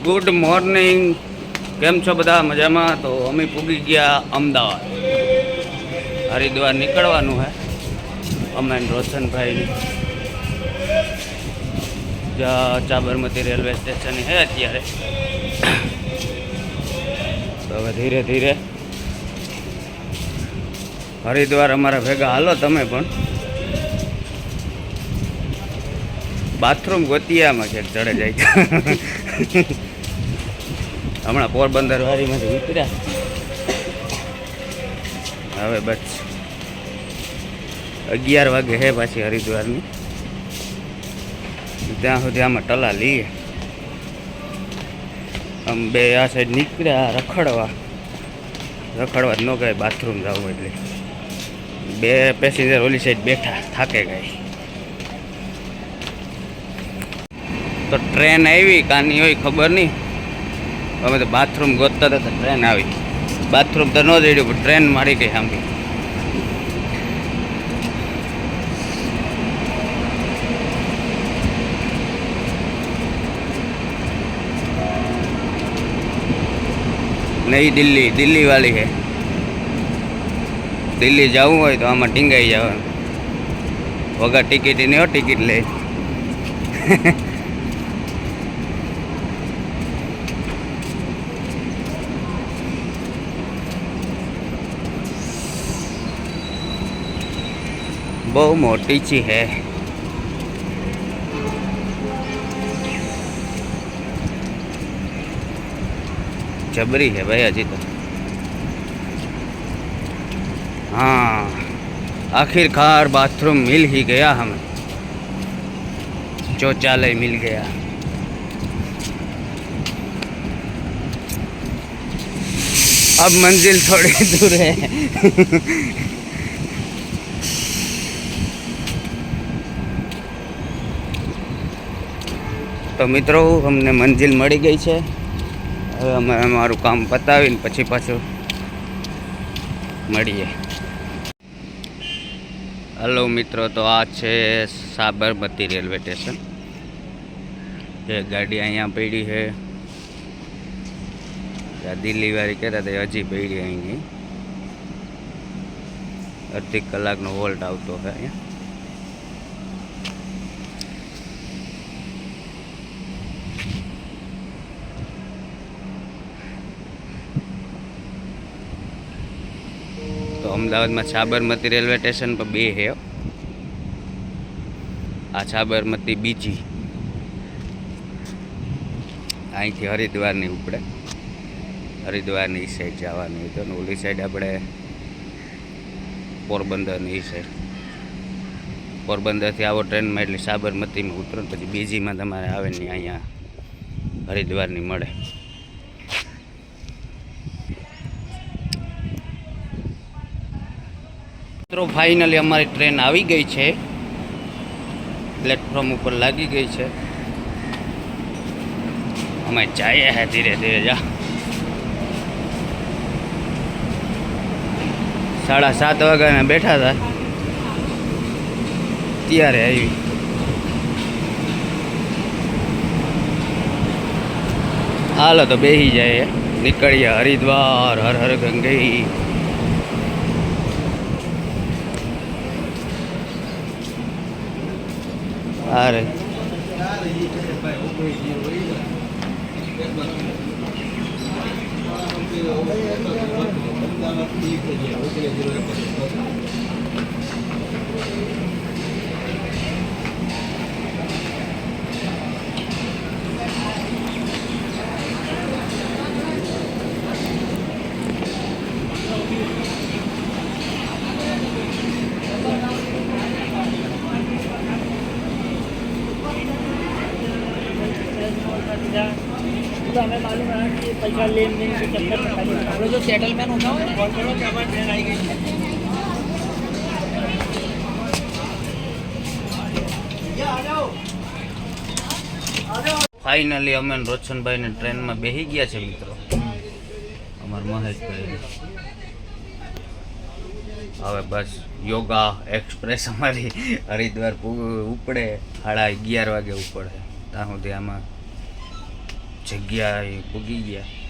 Good morning, કેમ છો બધા? મજામાં? તો અમે પૂગી ગયા અમદાવાદ. હરિદ્વાર નીકળવાનું છે અમે રોશનભાઈ. સાબરમતી રેલવે સ્ટેશન છે અત્યારે. તો હવે ધીરે ધીરે હરિદ્વાર અમારા ભેગા હાલો તમે પણ. બાથરૂમ ગોતિયામાં ક્યાંક ચડે જાય. હમણાં પોરબંદર વારીમાંથી ઉતર્યા. હવે બસ 11 વાગે હે પાછી હરિદ્વારની. ત્યાં સુધી આમાં ટલા લઈએ. આમ બે આ સાઈડ નીકળ્યા રખડવા જ ન ગઈ બાથરૂમ જવું એટલે. બે પેસેન્જર ઓલી સાઈડ બેઠા થાકે ગઈ. તો ટ્રેન આવી કાની હોય ખબર નહીં. અમે તો બાથરૂમ ગોતતા હતા તો ટ્રેન આવી. બાથરૂમ તો ન જડ્યું પણ ટ્રેન મારી ગઈ સાંભળી. નહીં દિલ્હી વાળી છે. દિલ્હી જવું હોય તો આમાં ટીંગાઈ જવાનું. વગર ટિકિટ નહીં હો, ટિકિટ લે. બહુ મોટી ચી હે. जबरी है भाई अजी तो. हाँ, आखिरकार बाथरूम मिल ही गया हमें. शौचालय मिल गया. अब मंजिल थोड़ी दूर है. तो मित्रों हमने मंजिल मળી ગઈ છે. હવે અમે અમારું કામ પતાવીને પછી પાછું મળીએ. હલો મિત્રો, તો આ છે સાબરમતી રેલવે સ્ટેશન. જે ગાડી અહીંયા પડી છે દિલ્હી વાળી કહેતા હતા હજી પડી અહીંની. અડધી કલાકનો હોલ્ટ આવતો છે અહીંયા. તો અમદાવાદમાં સાબરમતી રેલવે સ્ટેશન પર બે છે. આ સાબરમતી બીજી અહીંથી હરિદ્વારની ઉપડે. હરિદ્વારની એ સાઈડ જવાની હોય તો ઓલી સાઈડ આપણે પોરબંદરની એ સાઈડ. પોરબંદરથી આવો ટ્રેનમાં એટલે સાબરમતીમાં ઉતરો પછી બીજીમાં તમારે આવે ને અહીંયા હરિદ્વારની મળે. મિત્રો ફાઇનલી અમારી ટ્રેન આવી ગઈ છે. પ્લેટફોર્મ ઉપર લાગી ગઈ છે. અમે જઈએ હે ધીરે ધીરે. જા 7:30 વાગ્યાના બેઠા હતા ત્યારે આવી. હાલો તો બેસી જાય. નીકળીએ હરિદ્વાર. હર હર ગંગે. अरे तो हमें मालूम है कि पैसा लेन देन के चक्कर में खाली हम लोग जो सेटलमेंट होता है ना, बहुत बड़ा कि हमारी ट्रेन आई गई है. ફાઇનલી અમે રોશનભાઈને ટ્રેનમાં બેસી ગયા છે મિત્રો. અમાર મહેશભાઈ હવે બસ યોગા એક્સપ્રેસ અમારી હરિદ્વાર ઉપડે 11:30 વાગે ઉપડે. ત્યાં સુધી આમાં જગ્યાએ પૂગી ગયા.